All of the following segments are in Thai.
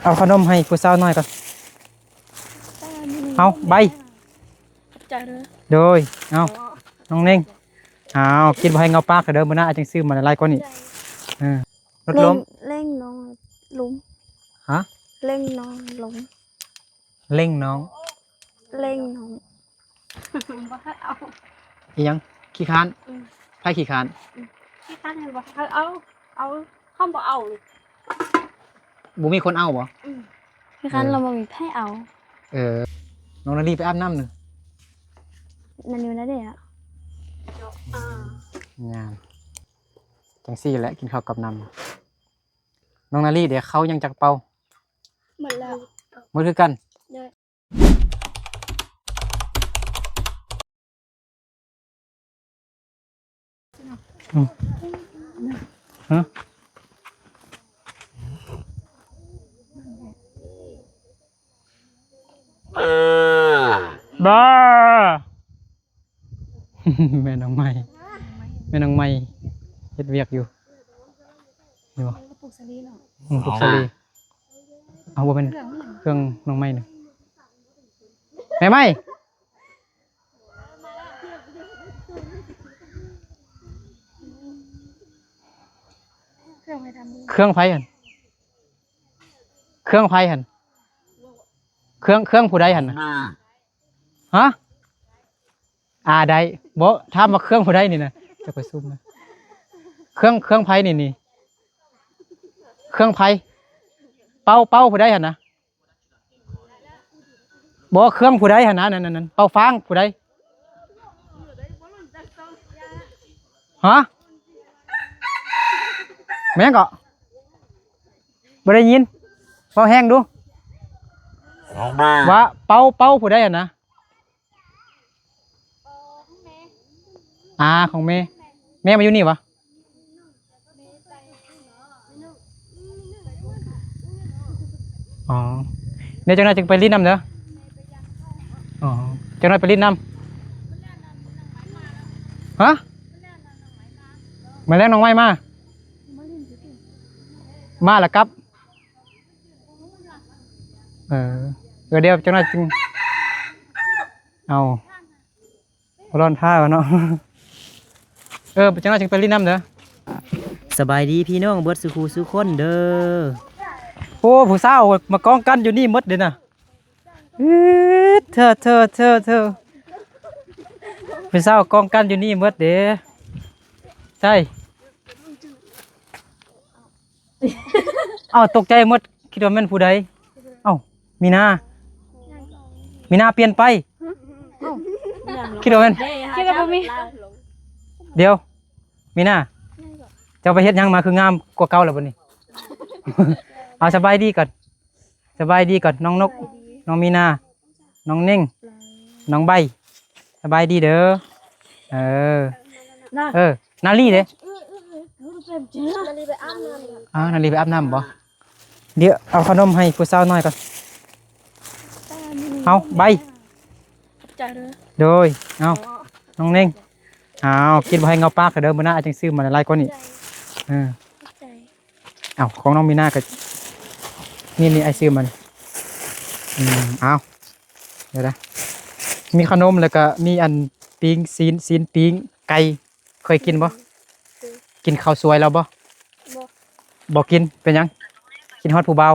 เอาขนมให้ผู้สาวน้อยก่อนเอาใบโดยเอาน้องเน่งเอากินบ่ให้เงาปากกระเดิมมื้อหน้าจังซื้อมาหลายๆกว่านี้รถล้มเร่งน้องลุมฮะเร่งน้องลุมเร่งน้องเร่งน้องอีหยังขี้ค้านไผขี้ค้านขี้ค้านเห็นบ่เอาห้องบ่เอาบ่มีคนเอาบ่ขี้ค้านเราบ่มีไผเอาน้องนาลีไปอาบน้ำหนึ่งนั่นอยู่นะเด้อะงานจังซี่แหละกินข้าวกับน้ำน้องนาลีเดี๋ยวเขายังจักเป่าหมดแล้วหมดคือกันฮะบ้า แม่น้องไม้เฮ็ดเวียกอยู่นี่บ่ปลูกสลีเนาะปลูกสลีเอาบ่เป็นเครื่องน้องไม้นึงแม่ไม้เครื่องไฟหั่นเครื่องผู้ใดหั่นฮะได้บ่ถามว่าเครื่องผู้ใดนี่นะจะไปซุ่มนะเครื่องไฟนี่เครื่องไฟเป่าผู้ใดหั่นนะบ่เครื่องผู้ใดหั่นนะนั่นเป่าฟางผู้ใดฮะแม่งก็บ่ได้ยินเป่าแห้งดูว่าเป่าผู้ใดหั่นนะของแม่มาอยู่นี่วะอ๋อเนี่ยจังไรจึงไปรีดน้ำเด้ออ๋อจังไรไปรีดน้ำฮะมาแล้วน้องไม้มาแล้วครับเดี๋ยวจังไรจึงเอาร้อนท่าวะเนาะจังไรจึงไปรีดน้ำเด้อสบายดีพี่น้องเบิดสุขูสุคนเด้อโอ้ผู้สาวมากองกันอยู่นี่หมดเด้อน่ะเธอผู้สาวกองกันอยู่นี่หมดเด้อใช่ตกใจหมดคิดว่าแม่นผู้ใดมีนาเปลี่ยนไปคิดว่าแม่นเดี๋ยวมีนาเจ้าไปเฮ็ดยังมาคืองามกว่าเก่าแล้วบัดนี้ เอาสบายดีก่อนน้องนกน้องมีนาน้องเน่งน้องใบสบายดีเด้อนาลีเด้นาลีไปอาบน้ำบ่เดี๋ยวเอาขนมให้ผู้สาวน้อยก่อนเอาใบโดยเอาน้องเน่งกินบ่ให้เงาปากกระเดิมมื้อหน้าจังซื้อมาหลายๆกว่านี้ของน้องมีนาก็นี่ไอซื้อมันเดี๋ยวนะมีขนมแล้วก็มีอันปิ้งซีนปิ้งไก่เคยกินบ่กินข้าวสวยแล้วบ่กินเป็นยังกินฮอดผู้เบา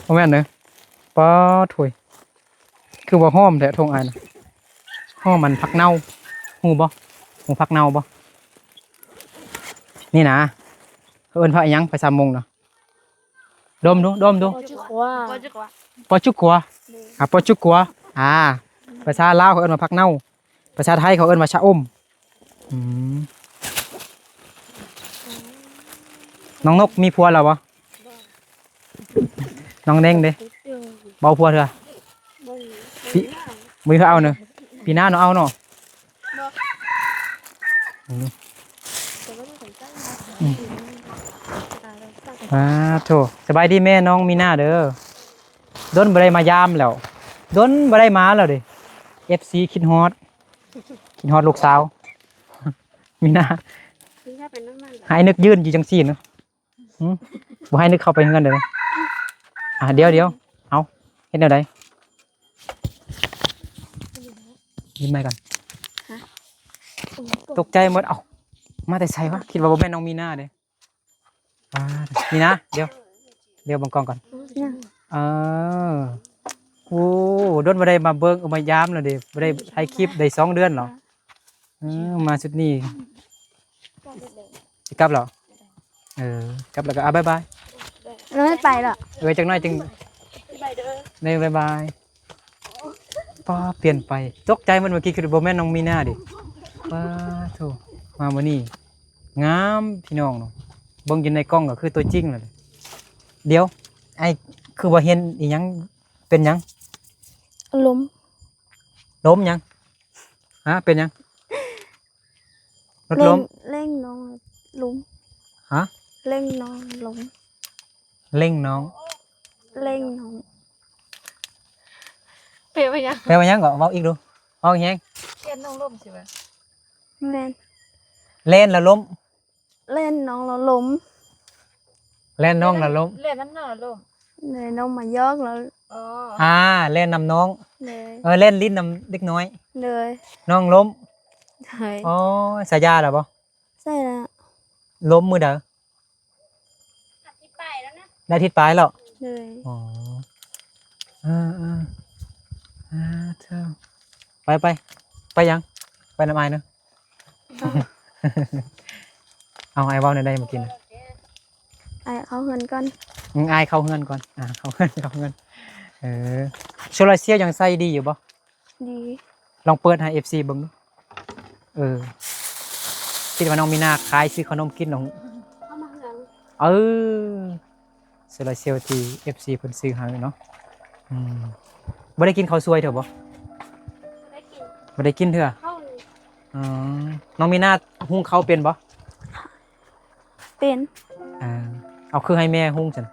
บ่แม่นเด้อป้อถุยคือบ่หอมแท้ทงอายนะหอมมันผักเน่าหูบ่หูผักเน่าบ่นี่นะเอิ้นพระยังไป3 โมงเนาะดมดูปอจุกัวปอจุกัวภาษาลาวเขาเอิ้นว่าผักเน่าภาษาไทยเขาเอิ้นว่าชะอมน้องนกมีผัวแล้วบ่น้องเด้งเด้เบาผัวเถอะมือเขาเอาเนาะปีหน้าเนาะเอาเนาะโถสบายดีแม่น้องมีหน้าเด้อด้นบ่ได้มายามแล้วด้นบ่ได้มาแล้วเด้ FC คิดฮอดลูกสาวมีหน้าหายนึกยืนอยู่จังซี่เนาะ บ่ให้นึกเข้าไปเฮือนเด้อเดี๋ยวเอาเฮ็ดแนวใดยิ้มไหมกันตกใจหมดเอ้ามาแต่ไสวะคิดว่าบ่แม่นน้องมีนาเด้มีนาเดี๋ยวบังกล้องก่อนเออโอ้โดนบ่ได้มาเบิ่งมายามแล้วเด้บ่ได้ถ่ายคลิปได้2 เดือนเหรอมาชุดนี้สิกลับเหรอกลับแล้วก็บ๊ายบาย เราไม่ไปหรอก จังน้อยจึงในบ๊ายบายป้าเปลี่ยนไปตกใจมันเมื่อกี้คือบ่แม่นน้องมีนาดิป้าโธ่มามื้อนี้งามพี่น้องเนาะเบิ่งอยู่ในกล้องก็คือตัวจริงเลยเดี๋ยวไอ้คือว่าเห็นอีหยังเป็นหยัง ล้ม ล้มหยังเป็นหยังรถล้ม เร่งน้องล้ม ฮะ เร่งน้องล้ม เร่งน้อง เร่งน้องเปลี่ยนไปยัง แปลว่าหยังก็เว้าอีกดูเว้าอีหยัง เล่นน้องล้มใช่ไหมแม่น เล่นแล้วล้ม เล่นน้องแล้วล้ม เล่นน้องแล้วล้ม เล่นน้ำหน้าล้มเลยน้องมายอกแล้วเล่นนำน้อง เลย เล่นลิ้นนำเด็กน้อย เลย น้องล้ม ใช่ อ๋อสายาเหรอบ่ ใช่แล้ว ล้มมือเด้อได้ทิศปลายแล้ว เลย อ๋อเธอไปยังไปน้ำไอ้เนอะเอาไอ้เว้าในได้มากินนะ ไอ้เขาเหินก่อน ไอ้เข้าเฮือนก่อนเข้าเฮือนโซลาร์เซลล์ยังใส่ดีอยู่บ่ ดี ลองเปิดให้ FC เบิ่งดูคิดว่าน้องมีนาขายซื้อขนมกินน้อง เข้ามาหลัง โซลาร์เซลล์ที่ FC เพิ่นซื้อให้เนาะบ่ได้กินข้าวสวยเถอะบ่ ได้กิน บ่ได้กินเถอะ เข้า น้องมีนาหุงข้าวเป็นบ่ เป็น เอาคือให้แม่หุงซั่น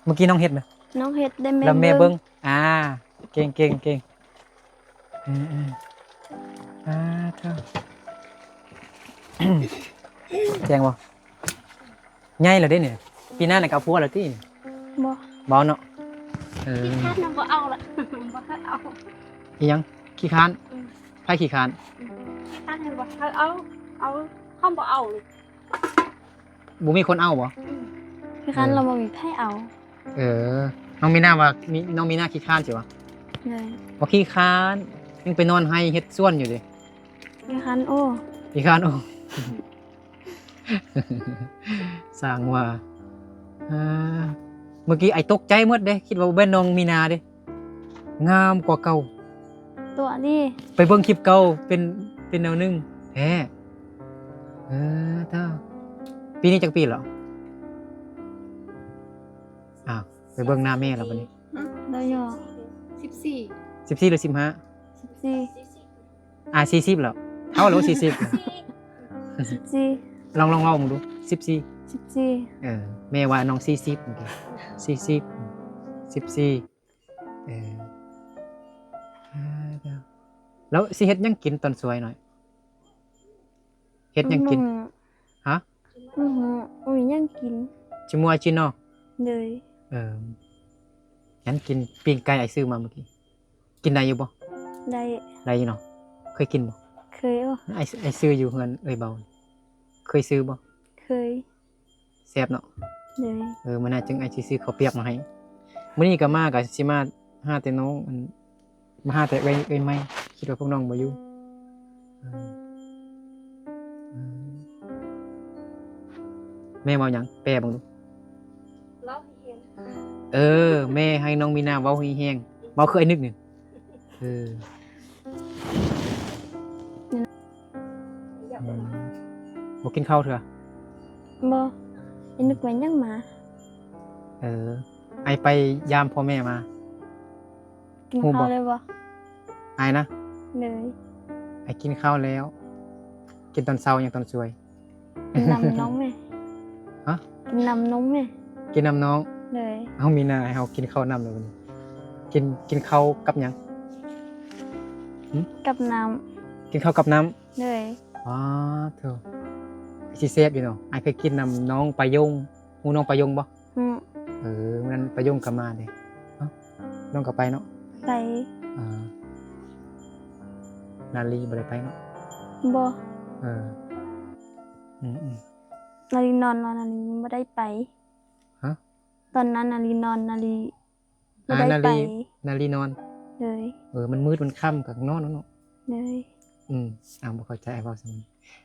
เมื่อกี้น้องเฮ็ดนะ น้องเฮ็ดได้ แล้วแม่เบิ่งเก่งเธอแจ้งบ่ใหญ่แล้วเด้เนี่ยปีหน้าน่ะก็เอาผัวแล้วติ บ่ บ่เนาะที่คาดน้องบ่เอาละบ่คาดเอา อีหยังขี้ค้านไผขี้ค้าน ที่คาดให้บ่คาดเอาเข้าบ่เอาเลย บ่มีคนเอาบ่ ที่คาดเราบ่มีไผเอา น้องมีหน้าว่าน้องมีหน้าขี้ค้านสิวะ เลย บ่ขี้ค้านยังไปนอนให้เฮ็ดส่วนอยู่ดิ ที่คาดโอ้ ขี้ค้านโอ้ สร้างว่าเมื่อกี้ไอ้ตกใจหมดเด้คิดว่าเป็นน้องมีนาเด้งามกว่าเก่า ตัวนี้ ไปเบิ่งคลิปเก่าเป็นแนวหนึงแท้เท่าปีนี้จักปีเหรอไปเบิ่งหน้าแม่แล้วบัดนี้ ได้ยอ14 14หรือ15 14 40แล้วเท่าแล้ว40 14 ลองเว้ามึงดู14 14แม่ว่าน้อง40เมื่อกี้40 14แล้วสิเฮ็ดหยังกินตอนสวยหน่อยเฮ็ดหยังกินฮะ โอ้ยยังกิน ชิมัวชินเนาะ เลย งั้นกินปิ้งไก่ไอ้ซื้อมาเมื่อกี้กินได้อยู่บ่ ได้ อยู่เนาะเคยกินบ่ เคยบ่ ไอ้ซื้ออยู่เฮือนเบาเคยซื้อบ่ เคย แซ่บเนาะ เลย มื้อหน้าจึงไอ้สิซื้อข้าวเปียกมาให้มื้อนี้ก็มาก็สิมาหาแต่น้องมาหาแต่เอ้ยไม่คิดว่าพวกน้องบ่อยู่แม่เว้าหยังแปลบังดู เล่าเห็น แม่ให้น้องมีนาเว้าให้แห้งเว้าคือไอ้นึกนี่บ่กินข้าวเถอะ บ่ไอ้นึกว่ายังมา ไอไปยามพ่อแม่มา กินข้าวเลยบ่ ไอนะ เลย ไอกินข้าวแล้ว กินตอนเช้ายังตอนสวย กินน้ำน้องแม่ ฮะ กินน้ำน้องแม่ กินน้ำน้อง เลย เอามีนาให้เฮากินข้าวน้ำเลยวันนี้กินข้าวกับหยัง กับน้ กินข้าวกับน้ ำเลย ำเถอะสิเซฟอยู่เนาะไอเคยกินน้ำน้องปลายง ฮู้น้องประยงบ่ อืม มันประยงก็มาเด้เอ้าน้องก็ไปเนาะ ไป อ่านาลีบ่ได้ไปเนาะ บ่ เอออืม นาลีนอนนาลีบ่ได้ไป ฮะ ตอนนั้นนาลีนอนนาลีบ่ อ่า ได้ นา ไป ลีนาลีนอน เลย มันมืดมันค่ำก็นอนเนาะ เลย บ่เข้าใจไอ้เว้าซั่น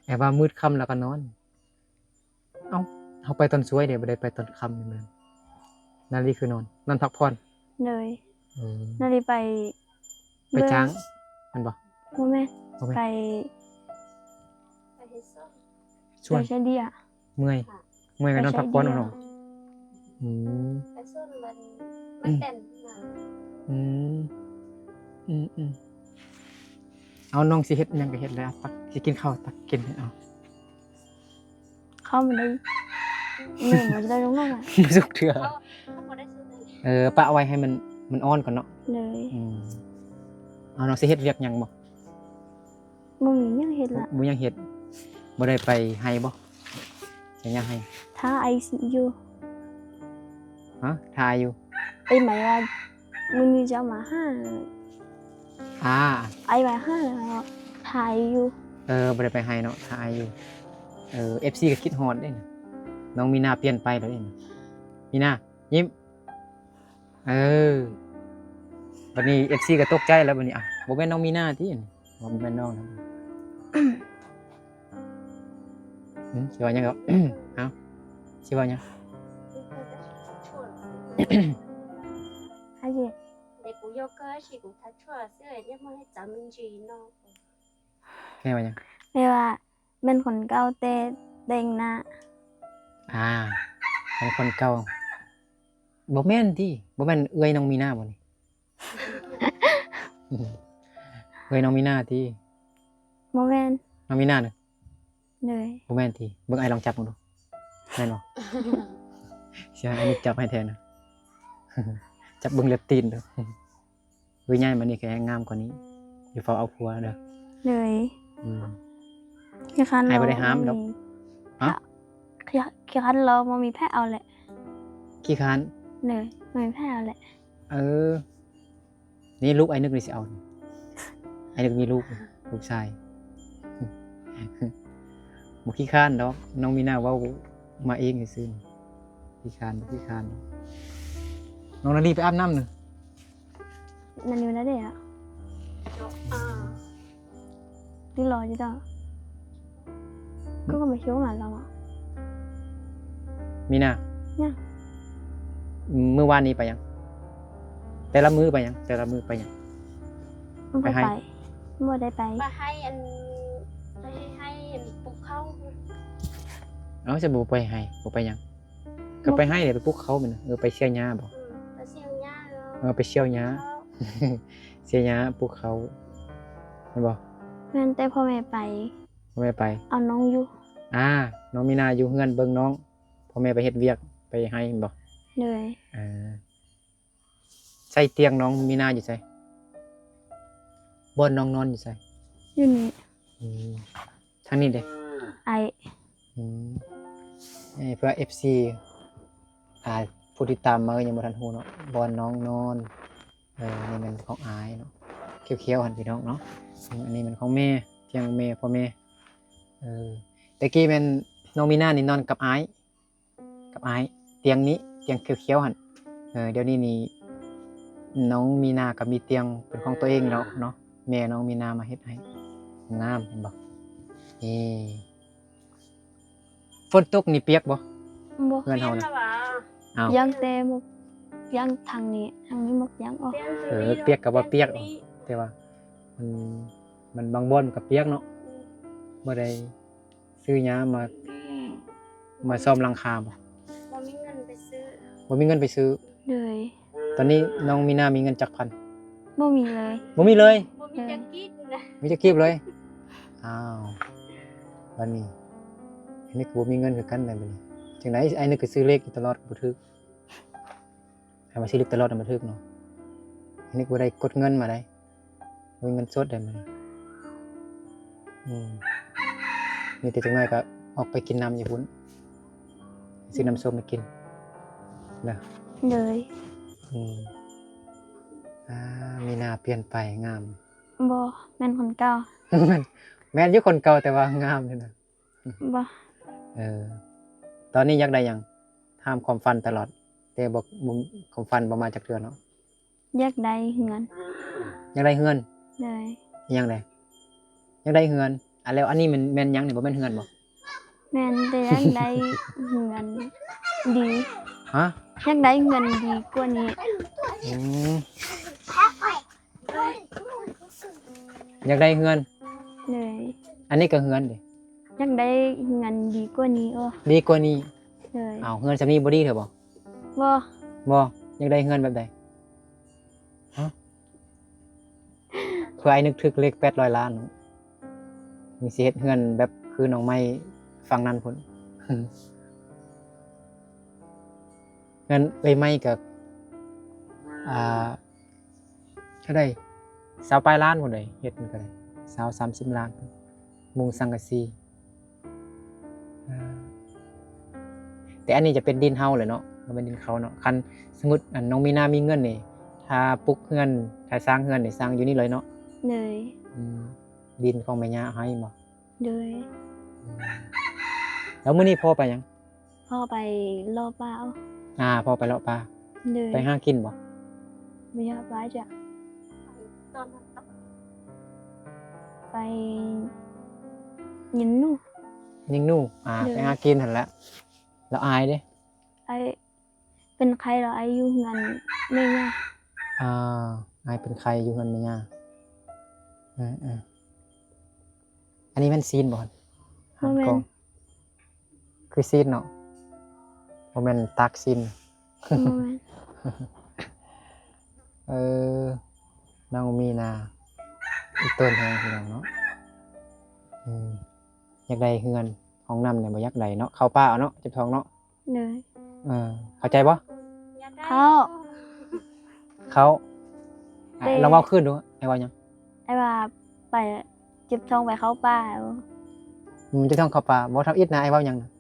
ไอ้ว่ามืดค่ำแล้วก็นอนเอ้าเฮาไปตอนสวยเด้บ่ได้ไปตอนค่ำนี่แม่นนาลีคือนอนพักผ่อน เลย เออ นาลีไป ไปจ้างมันบ่ บ่แม่น บ่แม่น ไป ช่วย ไปเฉลี่ย เมื่อยก็นอนพักผ่อนเอาเนาะอืม ไปส่วนมันเต้นนะ อืมเอาน้องสิเฮ็ดหยังก็เฮ็ดเลยเอาตักสิกินข้าวตักกินให้เอา เข้ามาได้แม่มันจะได้ลงน้องอ่ะ บ่สุกเทื่อ เขาบ่ได้ซื้อเลย ปะเอาไว้ให้มันอ่อนก่อนเนาะ เลย เอาน้องสิเฮ็ดเวียกหยังบ่ บ่มีหยังเฮ็ดละ บ่ยังเฮ็ดบ่ได้ไปให้บ่ไปยังให้ ถ้าไอซีอยู่ ฮะทายอยู่ ไอ้หมายว่ามื้อนี้จะเอามาห้า อ่า ไอ้หมายห้าแล้วถ่ายอยู่ บ่ได้ไปให้เนาะทายอยู่FC ก็คิดฮอดเด้นะน้องมีนาเปลี่ยนไปแล้วเด้นะมีนายิ้มบัดนี้ FC ก็ตกใจแล้วบัดนี้อ่ะบ่แม่นน้องมีนาติบ่แม่นน้องนะ สิว่าหยังก็ เอ้าสิว่าหยัง 还是 để cũng vô cơ thì cũng thắt chua xưa nhưng mà chả mình gì nó แม่ว่าหยัง แม่ว่าแม่นคนเก่าแต่แต่งหน้า เป็นคนเก่าบ่แม่นติบ่แม่นเอื้อยน้องมีนาบ่นี่ เอื้อยน้องมีนาติ บ่แม่น น้องมีนาเด้อ เลย บ่แม่นติเบิ่งไอ้ลองจับมึงดูแม่นบ่ สิให้อันนี้จับให้แทนนะ จับเบิ่งเล็บตีนเด้อ เอ้ยใหญ่มานี่แค่งามกว่านี้อย่าเฝ้าเอาผัวเด้อ เลย อืม ขี้คัน ให้บ่ได้ห้ามดอก ฮะ ขี้คันเราบ่มีแพ้เอาแหละ ขี้คร้าน เลยบ่มีแพ้เอาแหละ นี่ลูกไอ้นึกนี่สิเอานี่ไอ้นึกมีลูกชาย บ่ขี้คร้านดอกน้องมีนาเว้ามาเองซื่อๆขี้คร้านบ่ขี้คร้านน้องนาลีไปอาบน้ำหนึ่ง นั่นอยู่นั่นเด้อ đi lò chứ đâu có mày xuống là lâu à มีนา เนี่ย เมื่อวานนี้ไปยัง แต่ละมือไปยัง แต่ละมือไปยัง không Phải phải hay. phải mua đây phải bà hay anh phục khâu เอาจะบ่ไปให้บ่ไปยัง ก็ไปให้เดี๋ยวไปปลุกเขาแม่นไปเชี่ยวหญ้าบ่ bà siêu nha rồi ไปเชี่ยวหญ้า เชี่ยวหญ้าปลุกเขาแม่นบ่ nên tayพ่อแม่ไป พ่อแม่ไป เอาน้องอยู่ น้องมีนาอยู่เฮือนเบิ่งน้องพ่อแม่ไปเฮ็ดเวียกไปให้แม่นบ่ เลย ใส่เตียงน้องมีนาอยู่ไสบ่อนน้องนอนอยู่ไส อยู่นี่ ทางนี้เด้ ไอ เพื่อ FC ผู้ที่ตามมาก็ยังบ่ทันฮู้เนาะบอนน้องนอนนี่มันของอายเนาะเขียวๆหั่นพี่น้องเนาะอันนี้มันของแม่เตียงแม่พ่อแม่ตะกี้แม่นน้องมีนานี่นอนกับอายเตียงนี้เตียงเขียวๆหั่นเดี๋ยวนี้นี่น้องมีนาก็มีเตียงเป็นของตัวเองแล้วเนาะแม่น้องมีนามาเฮ็ดให้งามเห็นบ่ฝนตกนี่เปียกบ่ บ่ เพื่อนเฮานะ เอา ยังแต่หมกยังทางนี้หมกยังออก เปียกกับว่าเปียกแต่ว่ามันบางบ่อนมันก็เปียกเนาะบ่ได้ซื้อหญ้ามาซ่อมหลังคาบ่ bàมีเงินไปซื้อ บ่มีเงินไปซื้อ เลย ตอนนี้น้องมีนามีเงินจักพัน บ่มีเลย บ่มีเลย bàมีจะกินนะ มีจะกีบเลยอ้าววันนี้อันนี้ก็บ่มีเงินคือกันได้บัดนี้จังได๋ไอ้นึกก็ซื้อเลขอยู่ตลอดบ่ถึกให้มาซื้อเลขตลอดบ่ถึกเนาะอันนี้บ่ได้กดเงินมาได้บ่มีเงินสดได้มื้อนี้มีแต่จังน้อยก็ออกไปกินน้ำอยู่พุ่น ซื้อน้ำส้มมากินนะ เลย อืมมีหน้าเปลี่ยนไปงาม บ่แม่นคนเก่า แม่นอยู่คนเก่าแต่ว่างามเลยนะ บ่ ตอนนี้อยากได้หยังห้ามความฝันตลอด แต่บอกบ่ความฝันบ่มาจากเทื่อเนาะ อยากได้เงิน อยากได้เฮือน เลย อิหยังไดอยากได้เฮือนแล้วอันนี้มันแม่นหยังนี่บ่แม่นเฮือนบ่ แม่นแต่อยากได้เงินดี ฮะ อยากได้เงินดีกว่านี้ อืมอยากได้เฮือน เลย อันนี้ก็เฮือนดิ อยากได้เงินดีกว่านี้ดีกว่านี้ เลย อ้าวเฮือนซำนี้บ่ดีเถอะบ่ บ่ บ่อยากได้เฮือนแบบใดฮะเพื่อไอ้นึกถึกเลข800 ล้านเนาะมีสิเฮ็ดเฮือนแบบคือน้องไม้ฝั่งนั้นพุ่น เงินไม้ก็เท่าใด20ปลายล้านพุ่นเด้เฮ็ดมันก็ได้20-30 ล้านมุงสังกะสีแต่อันนี้จะเป็นดินเฮาเลยเนาะมันเป็นดินเขาเนาะคันสมมุติอันน้องมีนามีเงินนี่ถ้าปลูกเฮือนถ้าสร้างเฮือนนี่สร้างอยู่นี่เลยเนาะ เลย ดินของแม่ย่าให้บ่ เลย แล้วมื้อนี้พ่อไปหยัง พ่อไปรอบเปล่า พ่อไปเลาะป่า เลย ไปหากินบ่ ไม่อยากไปจ้ะ ตอนนั้นต้อง ไปยินนู่ ยิงหนูไปหากินหั่นแหละแล้วอายเด้ ไอเป็นใครเหรอไออยู่เงินไม่ง่าย อายเป็นใครอยู่เฮือนแม่ย่าอันนี้แม่นซีนบ่หั่นหางกองคือซีนเนาะบ่แม่นตักซีน โมเมนต์ น้องมีนาอีกต้นแฮงพี่น้องเนาะอยากได้เฮือนห้องน้ำเนี่ยบ่อยากได้เนาะเข้าป่าเอาเนาะเจ็บท้องเนาะ เลย เข้าใจบ่ อยากได้ เขา ลองเว้าขึ้นดูไอ้ว่าหยัง ไอว่าไปเจ็บท้องไปเข้าป่า เจ็บท้องเข้าป่าบ่ทำอิดนะไอ้เว้าหยังน่ะ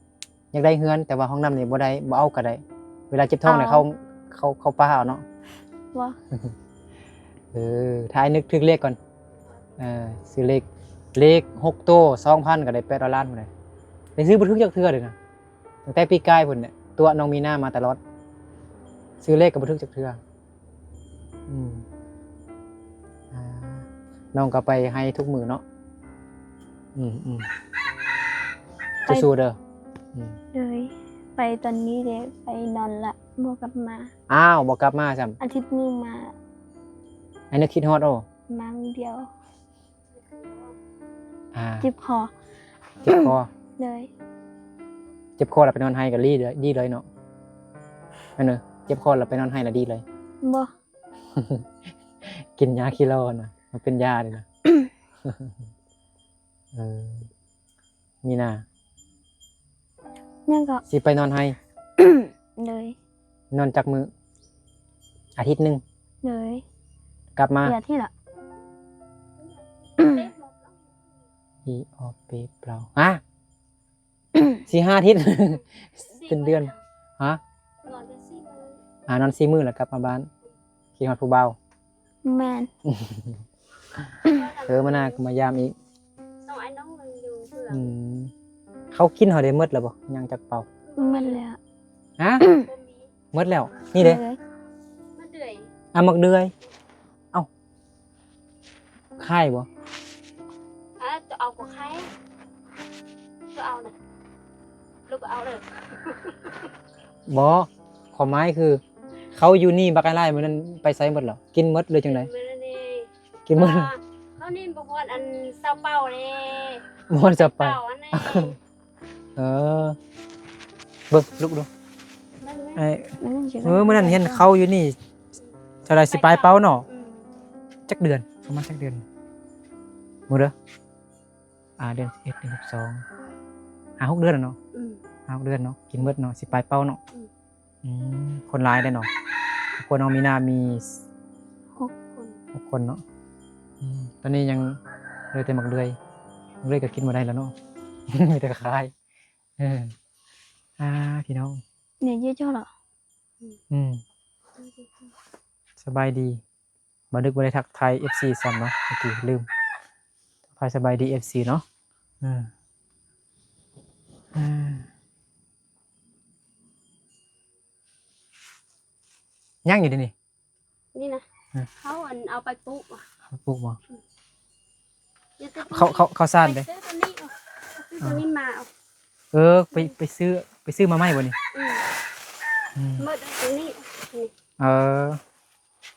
อยากได้เฮือนแต่ว่าห้องน้ำนี่บ่ได้บ่เอาก็ได้เวลาเจ็บท้องเนี่ยเข้าป่าเอาเนาะ ว่า ถ้าไอ้นึกถึงเลขก่อนซื้อเลข6โต 2,000 ก็ได้800 ล้านพุ่นน่ะได้ซื้อบ่ถึกจักเทื่อเลยนะตั้งแต่ปีกายพุ่นเนี่ยตัวน้องมีนามาตลอดซื้อเลขก็บ่ถึกจักเทื่อน้องก็ไปให้ทุกมื้อเนาะสู้ๆเด้อ เลยไปตอนนี้เด็กไปนอนละบอกกลับมา อ้าวบ่กลับมาซ้ำ อาทิตย์นึงมา ไอ้นึกคิดฮอดโอ้ มามื้อเดียว เจ็บ เจ็บคอ เลย เจ็บคอแล้วไปนอนให้ก็ดีเลยเนาะนั่นเนอะเจ็บคอแล้วไปนอนให้แล้วดีเลย บ่ กินยาคิโลนะมันเป็นยาเลยนะ มีนา ยังก็ สิไปนอนให้ เลย นอนจักมืออาทิตย์หนึง เลย กลับมา เดี๋ยวที่ละ อีออเปเปล่า4-5 อาทิตย์ เป็นเดือนฮะ นอนได้สิเลย นอน4 มื้อแล้วกลับมาบ้านคิดฮอดผู้เบา แมน มาหน้าก็มายามอีก ต้องไอ้น้องมันอยู่เพื่อน เขากินเขาได้หมดแล้วบ่ยังจักเป่า มันเลยอะ ฮะ บ่มี หมดแล้วนี่เด้ เลย มาเดือย มักเดือยเอ้าค่ายบ่ จะเอากับใครก็เอาน่ะลูกก็เอาเลย บ่ความหมายคือ เขาอยู่นี่บักอะไรมื้อนั้นไปไสหมดแล้วกินหมดเลยจังได๋ มื้อนี้ กินหมด เขานี่บ่ฮอดอันเศร้าเป้าเลย บ่จะไป เป้าอันนี้ เออเบิ่งลูกดู มันไม่ ไอ้ มันจะ มื้อนั้นเห็นเขาอยู่นี่เท่าไหร่สิปลายเป้าเนาะ อืม จักเดือนประมาณจักเดือนมื้อเด้อเดือน11เดือน12 5-6 เดือนแล้วเนาะ อืม 5-6 เดือนเนาะกินหมดเนาะสิปลายเป้าเนาะ คนร้ายได้เนาะคนน้องมีนามี 6 คน 6 คนเนาะตอนนี้ยังเลยแต่หมักเดือยก็กินมาได้แล้วเนาะ มีแต่คาย พี่น้อง เนี่ยเยอะเจ้าเหรอ อืมสบายดีบ่นึกบ่ได้ทักทาย FC ซ้ำเนาะเมื่อกี้ลืมทักทายสบายดี FC เนาะอืมอ่ายังอยู่ดินี่ นี่นะ อ่ะ เขาเอาไปปลูกอ่ะ ปลูกบ่ อย่าซื้อตัว เขาซ่าน ไป เด้ ซื้อตัวนี้เอาซื้อตัวนี้มาเอา ไปซื้อมาใหม่บ่นี่ อืม อืม เมื่อตัวนี้นี่ เออ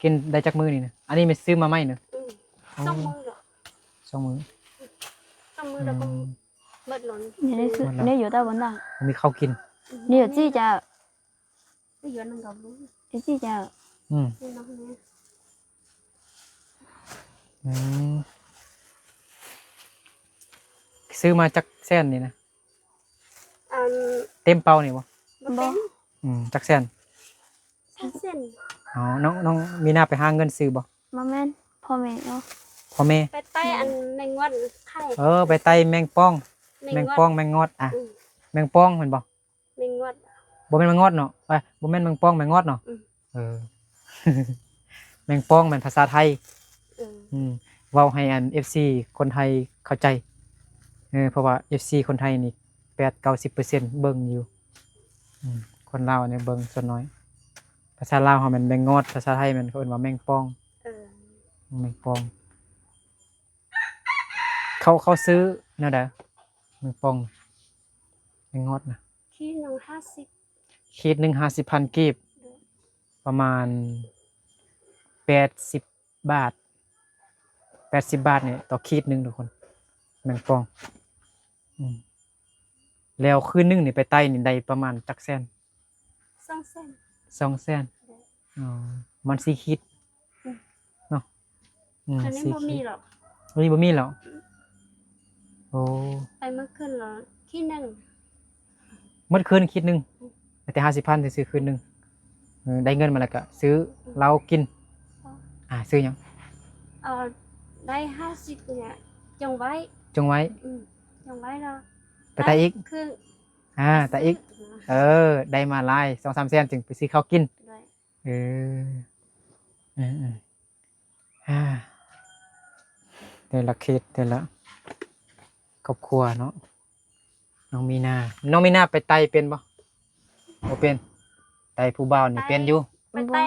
กินได้จักมื้อนี่นะอันนี้ไม่ซื้อมาใหม่เนอะ อืมต้องมือหรอก สองมื้อ ต้องมือแล้วก็เมื่อหล่น เนี่ยได้ซื้อเนี่ยอยู่ใต้บนด่าง มีข้าวกิน เนี่ยจี้จะ ไม่อยู่นั่งกับลูก จี้จะ อืม นี่น้องเนี่ย อืมซื้อมาจักแสนนี่นะ อัน เต็มเป้านี่บ่ มันเป็น จักแสน เส้น อ๋อน้องมีหน้าไปหาเงินซื้อบ่ มาแม่นพ่อแม่เนาะ พ่อแม่ ไปใต้อันแมงวันไข่ ไปไต่แมงป้อง แมงป้อง วัน แมงงอดอ่ะ อืม แมงป้องแม่นบ่ แมงวัน บ่แม่นแมงงอดเนาะบ่แม่นแมงป้องแมงงอดเนาะ อืม เออ แมงป้องแม่นภาษาไทย อืม เว้าให้อัน FC คนไทยเข้าใจเพราะว่า FC คนไทยนี่8-90%เบิ่งอยู่คนลาวเนี่ยเบิ่งส่วนน้อย ภาษาลาวเขามันแมงงอดภาษาไทยมันเขาเอิ้นว่าแมงป้อง เออ แมงป้อง เขาซื้อแนวใดแมงป้องแมงงอดนะ ขี้หนึ่ง50 ขีดหนึ่ง50,000กีบประมาณ80 บาท80 บาทเนี่ยต่อขีดหนึ่งทุกคนแมงป้องแล้วคืนหนึงนี่ไปไต่นี่ได้ประมาณจักแสน 2 เส้น 2 แสนอ๋อมัน4ขีดเนาะอันนี้ 4 บ่ ขี มี ด หรอก วันนี้บ่มีแล้วโอ้ ไปเมื่อคืนเหรอขี้หนึ่ง เมื่อคืนขีดหนึงแต่50,000ซื้อคืนหนึงได้เงินมาแล้วก็ซื้อเรากินซื้อหยัง เออได้50เนี่ยจงไว้ จงไว้ จงไว้แล้ว ไปไต่อีก คือ แต่อีก ได้มาหลาย 2-3 แสนจึงไปซื้อข้าวกิน ด้วย เออแต่ละเขตแต่ละครอบครัวเนาะน้องมีนาไปไต่เป็นบ่บ่เป็นไต่ผู้บ่าวนี่เป็นอยู่ ไปใต้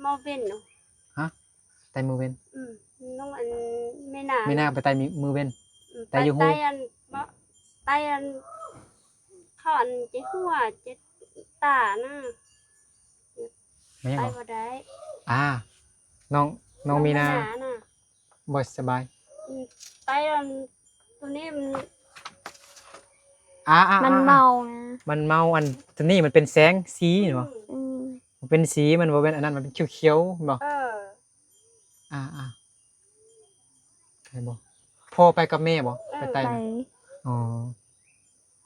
มอเวนเนาะ ไต่มือเว้น น้องอันไม่น่า มีนาไปไต่มือเว้น แต่อยู่หู ใต้อันใต้อันเขาอันเจ๊หัวเจ๊ตานะ ไม่ยัง ใต้ บ่ บ่ได้ น้องมีนา น่ะ บ่สบาย ใต้อันตัวนี้มัน มันเมานะ มันเมาอันตัวนี้มันเป็นแสงสีเนาะ อืม มันเป็นสีมันบ่เป็นอันนั้นมันเป็นเขียวๆบ่ ใช่บ่พ่อไปกับแม่บ่ไปไต่ ไต นะอ๋อ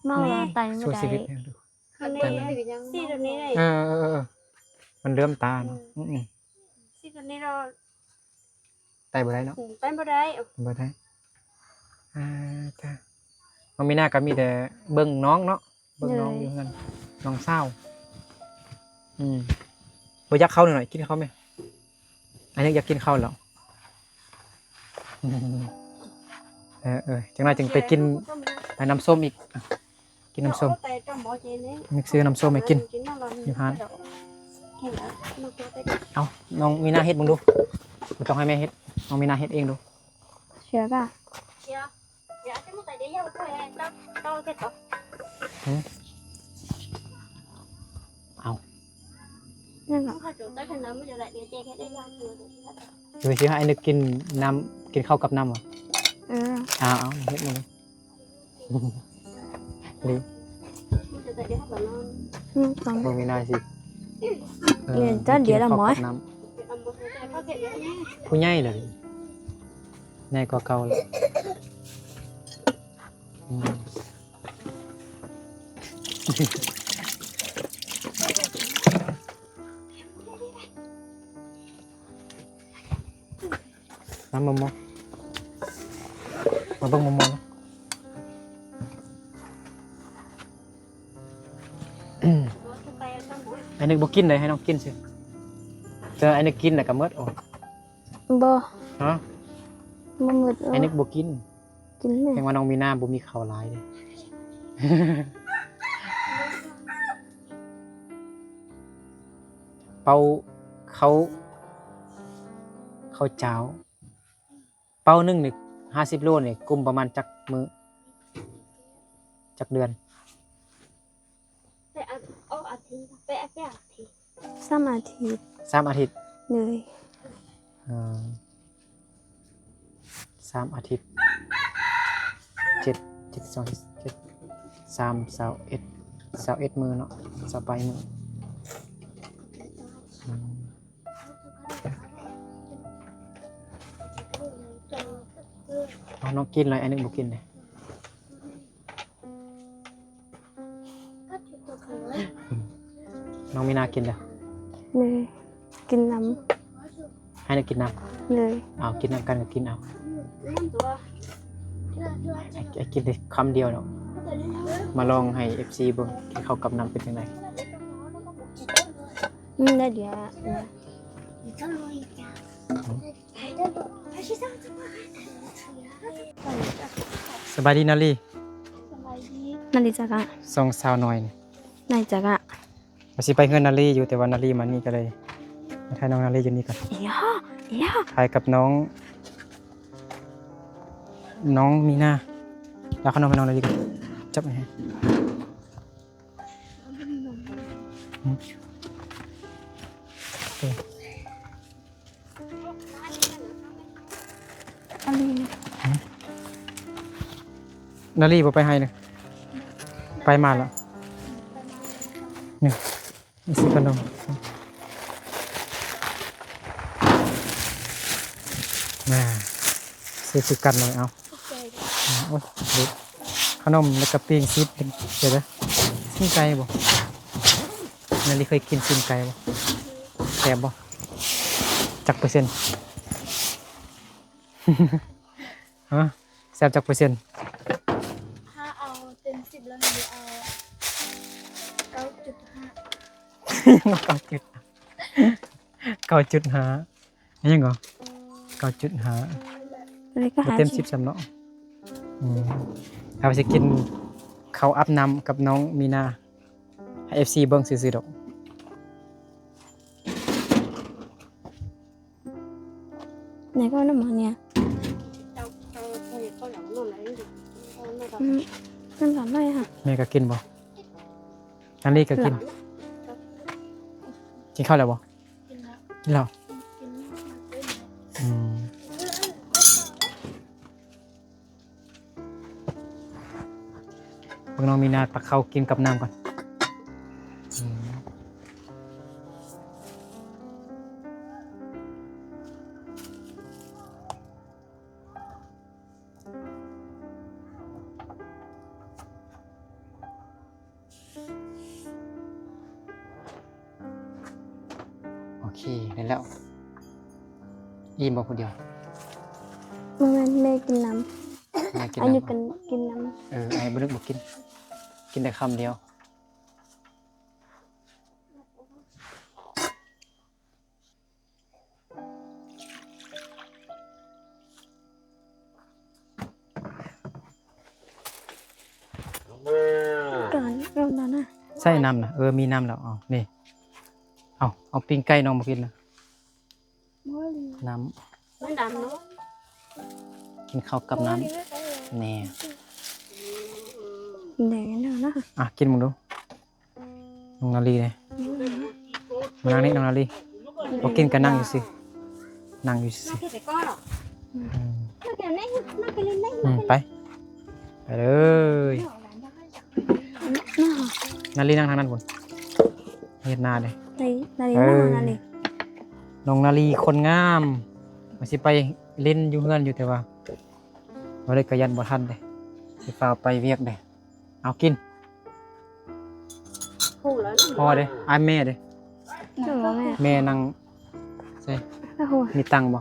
เมาแล้วไตไม่ สู้ ได้ ชีวิตให้ดู อันนี้สีตัวนี้เลย มันเริ่มตาเนาะสีตัวนี้เรา ไต่บ่ได้เนาะ ไปบ่ได้ บ่ได้จ้ะมันมีหน้าก็มีแต่เบิ่งน้องเนาะเบิ่งน้องอยู่กันน้องสาวบ่อยากเข้าหน่อยกินข้าวไหมอันนี้อยากกินข้าวแล้วจังหน่อยจึงไปกินไปน้ำส้มอีกกินน้ำส้มมิกซื้อน้ำส้มให้กินอยู่ร้านเอาน้องมีหน้าเฮ็ดมึงดูบ่ต้องให้แม่เฮ็ดน้องมีหน้าเฮ็ดเองดู เชื่อป่ะ เอา นั่นเหรอ เดี๋ยวสิให้นึกกินน้ำกินข้าวกับน้ำเหรอ เอาเฮ็ดมึงดูดี สอง บ่มีหน้าสิ เรียนจ้าเดี๋ยวละหมอ กินข้าวกับน้ำผู้ใหญ่เลยใหญ่กว่าเก่าเลยน้ำมะม่วงมาเบิ่งมะม่วงนะ ไปตั้งหมด ไอ้นึกบ่กินเลยให้น้องกินสิเจอไอ้นึกกินน่ะก็หมดโอ้ บ่ ฮะ บ่หมด ไอ้นึกบ่กิน กินแม่ แปลว่าน้องมีหน้าบ่มีข้าวหลายเด้ เป่าเขาเจ้าเป่านึงนี่50 โลนี่กุมประมาณจักมื้อจักเดือน ไปเอาอาทิตย์ไปอาทิตย์ 3 อาทิตย์ 3 อาทิตย์ เลย 3 อาทิตย์7 2 7 3 21มื้อเนาะ20 มื้อเอาน้องกินอะไรอันนึงบ่กินเลย ก็จุดตัวเขา น้องมีนากินแล้ว เลยกินน้ ให้นึกกินน้ ำเลย ำเอากินน้ำกันก็กินเอา ตัว ไอ้กินได้คำเดียวเนาะมาลองให้ FC เบิ่งกินข้าวกับน้ำเป็นจังได ได้เดี๋ยว สบายดีนาลี นาฬิกา ส่งสาวหน่อยนี่ นาฬิกา ว่าสิไปเฮือนนาลีอยู่แต่ว่านาลีมานี่ก็เลยมาถ่ายน้องนาลีอยู่นี่ก่อน ย่า ถ่ายกับน้องมีนาแล้วขนมให้น้องนาลีก่อนจับให้โอเค อะไร นาลีบ่ไปให้เลยไปมาแล้วนี่นี่สิขนมมาซื้อกันหน่อยเอาโอ้ยเด็กขนมแล้วก็ปิ้งซีดเดี๋ยวนะซีนไก่บ่นาลีเคยกินซีนไก่บ่แซ่บบ่จักเปอร์เซ็นต์ ฮะแซ่บจักเปอร์เซ็นต์ ถ้าเอาเต็ม10แล้วหนูเอา9.5ยังเหรอ9.5 อะไรก็หา เต็ม10สำเนาะเอาไปสิกินข้าวอับน้ำกับน้องมีนาให้ FC เบิ่งซื่อๆดอก ไหนก็น้ำมันเนี่ย เขาหลังนู่นไหนไม่ต้อง น้ำหลานได้ค่ะ แม่ก็กินบ่นันลี่ก็กินกินข้าวแล้วบ่ กินแล้ว กินแล้ว กิน พวกน้องมีนาตักข้าวกินกับน้ำก่อนโอเคได้แล้วอิ่มบ่คนเดียว แม่กินน้ แม่กิน ำอายุ น้ำ กันกินน้ ไอ้บ่นึกบ่กินกินแต่คำเดียวำก่อนเราแล้วนะ ใส่น้ำนะมีน้ำแล้วเอานี่เอาปิ้งไก่น้องมากินนะน้ มันดำเนาะ ำกินข้าวกับน้ำแน่ แดงแล้วนะ กินมึงดูน้องนาลีเลยมานั่งนี่น้องนาลีบอกกินกันนั่งอยู่สินั่งอยู่สิ น่าเกลียดแต่ก้อนหรอกน่าเกลียดแน่น่าเกลียดแน่ ไปเลยนาลีนั่งทางนั้นบนเฮ็ดหน้าเลย นาฬินาฬิ น้องนาลีคนงามมาสิไปเล่นอยู่เฮือนอยู่แต่ว่าบ่ได้กระยันบ่ทันเลยสิฟ้าไปเวียกเด้เอากิน พูดแล้ว พอเด้อ้ายแม่เด้ ถูกแม่ แม่นั่งใช่ โอ้โห มีตังค์บ่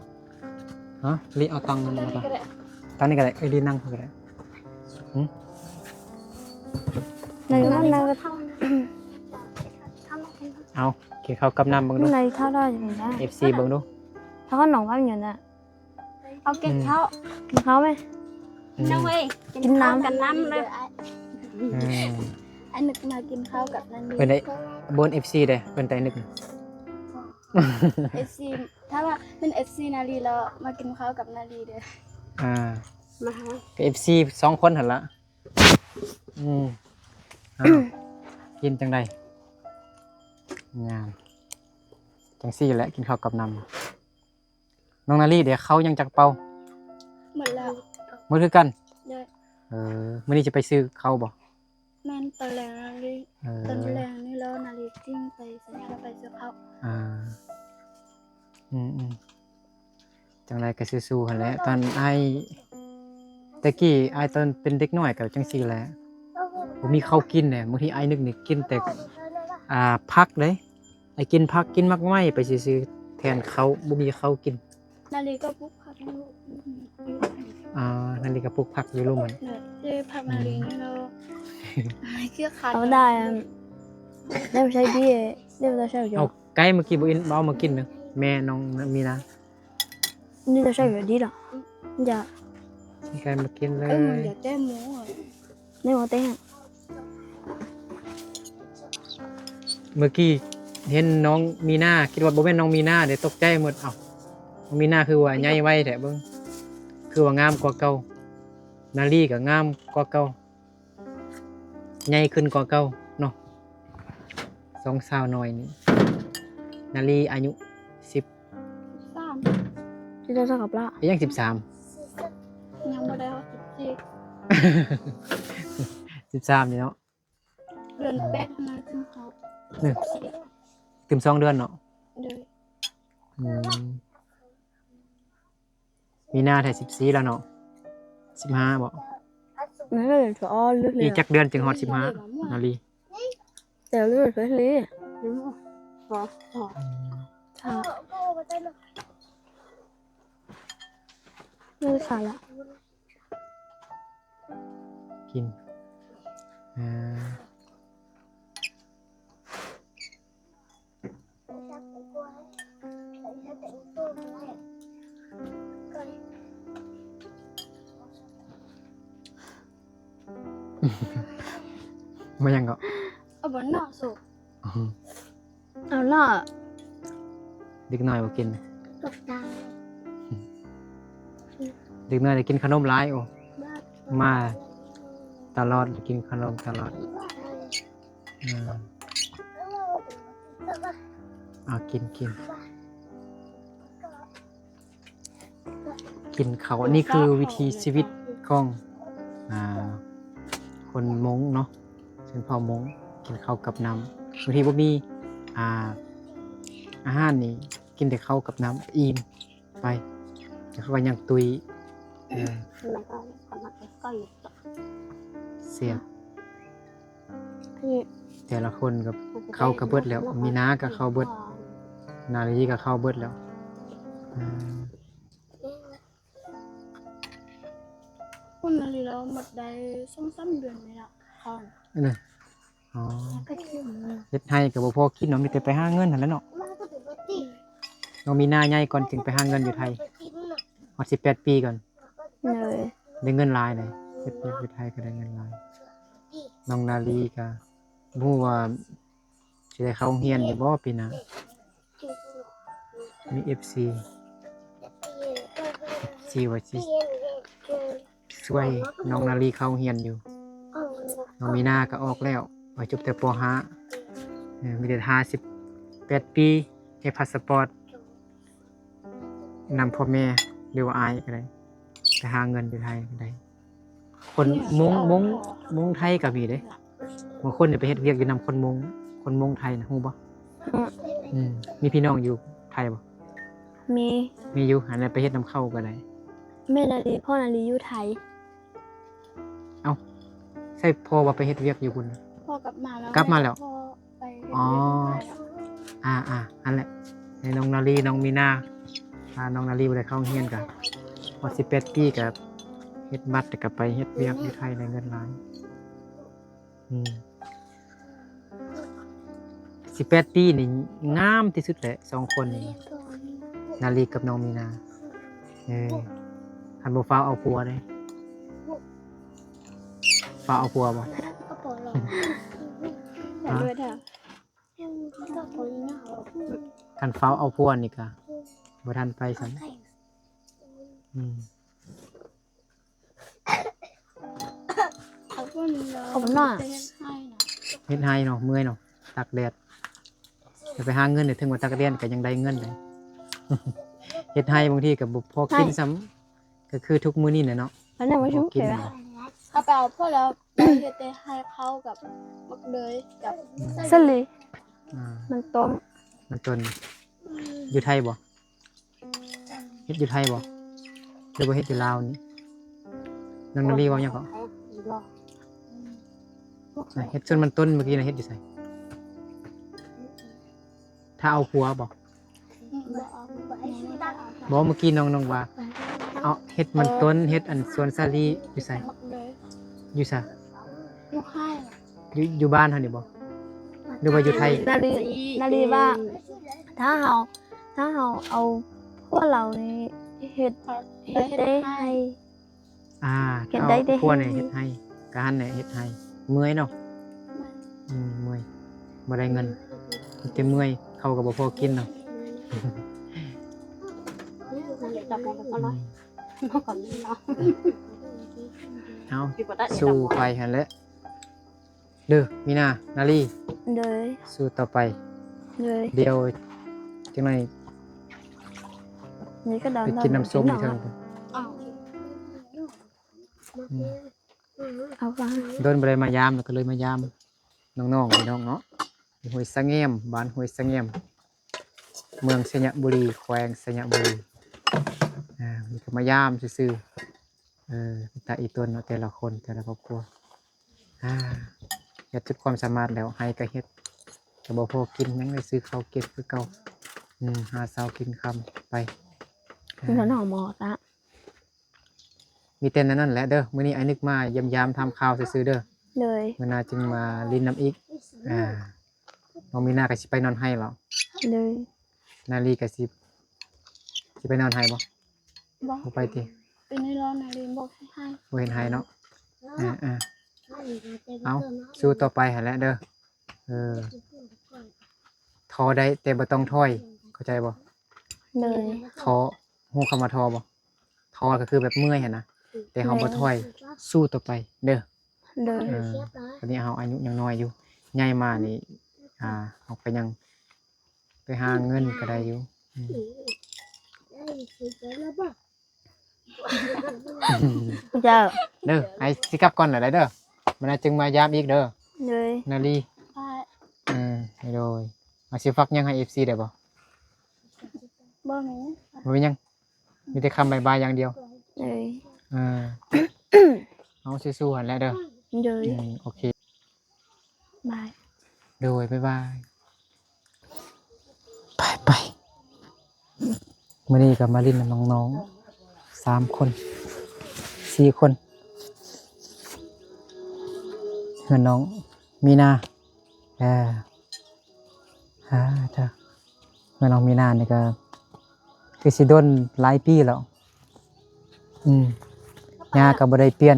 ฮะลีเอาตังค์มาก่อนตังค์นี่ก็ได้ลีนั่งก็ได้ นาฬินาฬิ เ เอากินข้าวกับน้ำเบิ่งดู นี่ไรข้าวได้จะเป็นได้ FC เบิ่งดู ถ้าเขาหนองว่าอย่างนั้น เอากินข้าว กินข้าวไหม อืม น้องเว้ย กินน้ำ กันน้ำเลย อืม อันนึกมากินข้าวกับนันนี่ เพิ่นได้บน FC เด้เพิ่นได้นึก เอสซีถ้าว่าเป็นเอสซีนาลีแล้วมากินข้าวกับนาลีเด้อ อ่า มาหา ก็ FC 2คนหั่นละอ้าวกินจังไดงามจังซี่แหละกินข้าวกับน้ำน้องนาลีเดี๋ยวเขายังจักเป่า หมดแล้ว มื้อคือกัน เด้อ มื้อนี้จะไปซื้อเขาบ่ แม่นตอนแรงนาลี เออ ตอนแรงนี่แล้วนาลีจิ้งไปใส่แล้วไปซื้อข้าว อ่าจังไรก็สู้ๆหั่นแหละตอนตะกี้ตอนเป็นเด็กน้อยก็จังซี่แหละบ่มีข้าวกินแหละบางทีนึกนี่กินแต่ผักเด้กินผักกินมักไหม้ไปซื่อๆแทนข้าวบ่มีข้าวกิน นาลีก็ปุ๊บผักลูก นั่นนี่ก็ปลูกผักอยู่รู้มัน เนี่ยเจ๊ผักนาลีนี่เราเกี่ยวขาด เอาได้ได้ไม่ใช่พี่ได้ไม่ใช่อยู่ เอาไก่เมื่อกี้บ่อินบ่เอามากินเด้อแม่น้องมีนะ นี่จะใช่อยู่ดีหรออย่า ไก่มากินเล เออย อย่าแจ้หมูอ่ะ ในหัวเต้ง เมื่อกี้เห็นน้องมีหน้าคิดว่าบ่แม่นน้องมีหน้าเดี๋ยวตกใจหมดเอ้าน้องมีหน้าคือว่าใหญ่ไว้แท้เบิ่งคือว่างามกว่าเก่านาลีก็งามกว่าเก่าใหญ่ขึ้นกว่าเก่าเนาะสองสาวน้อยนี่นาลีอายุ10 สาม ที่จะเท่ากับละ ยัง13 ยังไม่ได้เอา13นี่เนาะ เดือนแปดมากินข้าว ถึง2 เดือนเนาะ เด้อ อืมมีหน้าแท้14แล้วเนาะ15บ่ นั่นเลยถืออ้อเลือดเล อี ย กจักเดือนจึงฮอด15นาลี แต่เลือดเลย พอ ค่ะเลือดขาดละ กินมายังก็ เอาบนหน้าสุก เอาล่ะ เด็กน้อยบ่กิน ตกตา เด็กน้อยได้กินขนมหลายโอ้มาตลอดกินขนมตลอดกินเขาวนี่คือวิธีชีวิตของคนมงเนาะชนเผ่ามงกินข้าวกับน้ำบางทีบ่มีอาหารนี่กินแต่ข้าวกับน้ำอิ่มไปแต่เขาก็ยังตุยแล้วก็ขอมาก็อยู่ เสีย พี่ แต่ละคนกับเข้ากระเบิดแล้ว มีน้ากับเข้าเบิดนาลีกับเข้าเบิดแล้ว คุณนาลีแล้วหมดได้2-3 เดือนเลยอ่ะค่ะ นี่อ๋อ ก็คิดเหมือนกัน เฮ็ดให้กับบ่พอกินเนาะมีแต่ไปหาเงินนั่นแหละเนาะเรามีหน้าใหญ่ก่อนจึงไปหาเงินอยู่ไทยฮอด18 ปีก่อน เลย ได้เงินหลายเลยเฮ็ดอยู่ไทยก็ได้เงินหลายน้องนาลีก็บ่ฮู้ว่าสิได้เข้าโรงเรียนอยู่บ่ปีหน้ามี FC ว่าสิช่วยน้องนาลีเข้าโรงเรียนอยู่น้องมีนาก็ออกแล้วไปจบแต่ป .5 มีแต่58 ปีให้พาสปอร์ตนำพ่อแม่หรือว่าอายก็ได้ไปหาเงินอยู่ไทยก็ได้คนมงไทยก็มีเด้บางคนเนี่ยไปเฮ็ดเวียกอยู่นำคนมงไทยนะฮู้บ่มีพี่น้องอยู่ไทยบ่ มี อยู่หันไปเฮ็ดนำเข้าก็ได้ แม่นาลีพ่อนาลีอยู่ไทย ใช่พ่อว่าไปเฮ็ดเวียกอยู่พุ่น พ่อกลับมาแล้ว กลับมาแล้ว พ่อไป อ๋อ อันแหละในน้องนาลีน้องมีนาน้องนาลีบ่ได้เข้าโรงเรียนกันพอ18 ปีก็เฮ็ดบัตรแต่ก็ไปเฮ็ดเวียกอยู่ไทยได้เงินหลาย 18ปีนี่งามที่สุดแหละสองคนนี่นาลีกับน้องมีนาคันบ่ฟ้าวเอาผัวเด้ฟ้าวเอาผัวบ่ ก็ปล่อยหรอ แต่ด้วยเถอะ ก็ปล่อยนะ คันฟ้าวเอาผัวนี่ก็บ่ทันไปซั่นอืม ผมหน่อย เฮ็ดให้เนาะเมื่อยเนาะตากแดดจะไปหาเงินเนี่ยถึงว่าตากแดดก็ยังได้เงินเลย เฮ็ดให้บางทีก็บ่พอกินซ้ำก็คือทุกมื้อนี้แหละเนาะ อันนั้นมาชุบ กิน เดี๋ยว ถ้าไปเอาพวกแล้วไปเฮ็ดได้ให้เขากับมักเลยกับ เส้นเลย อ่า มันต้ม มันจนอยู่ไทยบ่เฮ็ดอยู่ไทยบ่หรือว่าเฮ็ดอยู่ลาวนี่น้องนาลีว่าหยังก็เฮ็ดจนมันต้นเมื่อกี้น่ะเฮ็ดอยู่ไสถ้าเอาผัวบ่บ่เมื่อกี้น้องว่าเอาเฮ็ดมันต้นเฮ็ดอันสวนสาลีอยู่ไส มักเลย อยู่ไส ลูกให้ อยู่บ้านเฮานี่บ่หรือว่าอยู่ไทย นาลีว่าถ้าเราเอาพวกเรานี่เฮ็ดได้ให้ เฮ็ด เอา ได้เด้ ผัวเนี่ยเฮ็ดให้การเนี่ยเฮ็ดให้เมื่อยเนาะเมื่อยบ่ได้เงินมีแต่เมื่อยเขาก็บ่พอกินเนาะ จับกันก็ร้อยมาก่อนเนาะ เอาสู้ไปหั่นแหละเด้อมีนานาลี เลย สู้ต่อไป เลย เดี๋ยวจังได๋ นี่ก็ดอน ไปกินน้ำส้มอีกเทิง อ้าว เอาว่า โดนบ่ได้มายามแล้วก็เลยมายามน้องๆพี่น้องเนาะห้วยสะแงมบ้านห้วยสะแงมเมืองสยบุรีแขวงสยบุรีมีก็มายามซื่อๆแต่อีตนเนาะแต่ละคนแต่ละครอบครัวเฮ็ดจุดความสามารถแล้วให้ก็เฮ็ดก็บ่พอกินยังได้ซื้อข้าวเก็บคือเก่าหาเช้ากินค่ำไป มันหน่อหมอละ มีแต่นั้นแหละเด้อมื้อนี้ไอ้นึกมายามๆทำข่าวซื่อๆเด้อ เลย มื้อหน้าจึงมาลินน้ำอีกน้องมีนาก็สิไปนอนให้แล้ว เลย นาลีก็สิไปนอนให้บ่ บอก บ่ไปติ เป็นในร้อนนาลีบอกให้ บ่เห็นให้เนาะเอาสู้ต่อไปหั่นแหละเด้อท้อได้แต่บ่ต้องถอยเข้าใจบ่ เลย ท้อฮู้คำว่าท้อบ่ท้อก็คือแบบเมื่อยหั่นนะแต่เฮาบ่ถอยสู้ต่อไปเด้อ เลย ตอนนี้เฮาอายุยังน้อยอยู่ใหญ่มานี่เฮาก็ยังไปหาเงินก็ได้อยู่ เจ้า เด้อไอ้สิกลับก่อนน่ะได้เด้อมันน่าจึงมายามอีกเด้อ เลย นาลี ไป ให้โดยมาสิฟักยังให้ FC ได้บ่ บอกหนู บ่มีหยังมีแต่คำบายๆอย่างเดียว เลย เอาสู้ๆหั่นแหละเด้อ เลย โอเค บาย โดยบ๊ายบายไปมื้อนี้ก็มาเล่นกับน้องๆ3 คน 4 คนเฮือนน้องมีนาจ้ะเฮือนน้องมีนานี่ก็คือสิโดนหลายปีแล้วหญ้าก็บ่ได้เปลี่ยน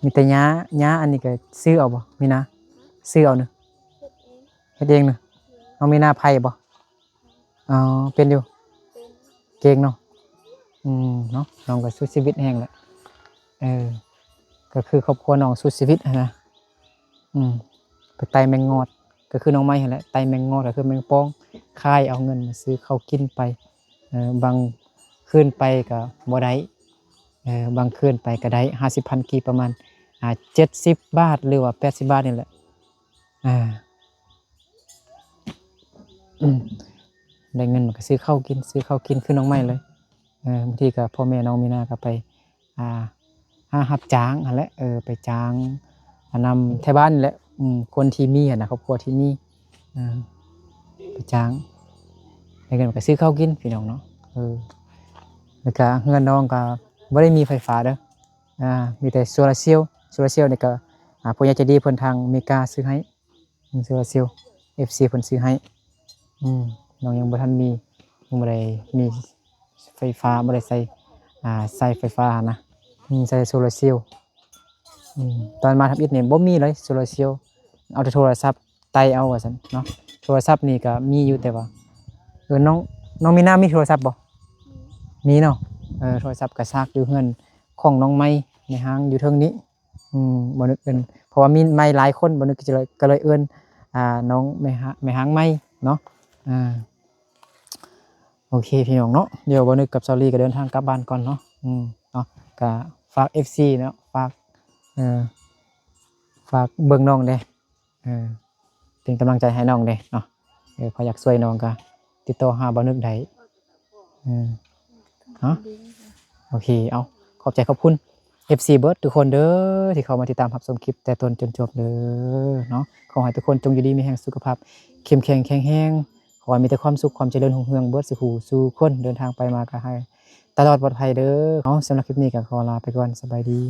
มีแต่หญ้าอันนี้ก็ซื้อเอาบ่มีนาซื้อเอาเนาะเฮ็ดเองเนาะน้องมีนาไผบ่อ๋อเป็นอยู่เก่งเนาะเนาะน้องก็สู้ชีวิตแฮงแหละก็คือครอบครัวน้องสู้ชีวิตนะไปไต่แมงงอดก็คือน้องไม้หั่นแหละไต่แมงงอดก็คือแมงป่องคายเอาเงินมาซื้อข้าวกินไปบางคืนไปก็บ่ได้บางคืนไปก็ได้50,000กีประมาณ70 บาทหรือว่า80 บาทนี่แหละได้เงินมันก็ซื้อข้าวกินคือน้องไม้เลยบางทีก็พ่อแม่น้องมีนาก็ไปรับจ้างนั่นแหละไปจ้างนำแถวบ้านนี่แหละคนที่มีนะครอบครัวที่มีไปจ้างได้เงินมันก็ซื้อข้าวกินพี่น้องเนาะแล้วก็เงินน้องก็บ่ได้มีไฟฟ้าเด้อมีแต่โซลาร์เซลล์นี่ก็ผู้ใหญ่ใจดีเพิ่นทางอเมริกาซื้อให้ โซลาร์เซลล์ FC เพิ่นซื้อให้น้องยังบ่ทันมียังบ่ได้มีไฟฟ้าบ่ได้ใส่ใส่ไฟฟ้านะใส่โซลาร์เซลล์ตอนมาทำอิฐนี่บ่มีเลยโซลาร์เซลล์เอาแต่โทรศัพท์ไต่เอาว่าซั่นเนาะโทรศัพท์นี่ก็มีอยู่แต่ว่าน้องมีหน้ามีโทรศัพท์บ่มีเนาะโทรศัพท์ก็ซากอยู่เฮือนของน้องไม้ในห้างอยู่เทิงนี้บ่นึกเป็นเพราะว่ามีไม้หลายคนบ่นึกก็เลยเอิ้นน้องแม่ห้างไม้เนาะโอเคพี่น้องเนาะเดี๋ยวบ่นึกกับซอรี่ก็เดินทางกลับบ้านก่อนเนาะเนาะก็ฝาก FC เนาะฝากเบิ่งน้องเด้เป็นกำลังใจให้น้องเด้เนาะพออยากช่วยน้องก็ติดต่อหาบ่นึกได้ฮะโอเคเอาขอบใจขอบคุณ FC เบิร์ดทุกคนเด้อที่เข้ามาติดตามรับชมคลิปแต่ต้นจนจบเด้อเนาะขอให้ทุกคนจงอยู่ดีมีแรงสุขภาพเข้มแข็งแข็งแรงขอให้มีแต่ความสุขความเจริญรุ่งเรืองเบิดสุขสู่คนเดินทางไปมาก็ให้ตลอดปลอดภัยเด้อเนาะสำหรับคลิปนี้ก็ขอลาไปก่อนสบายดี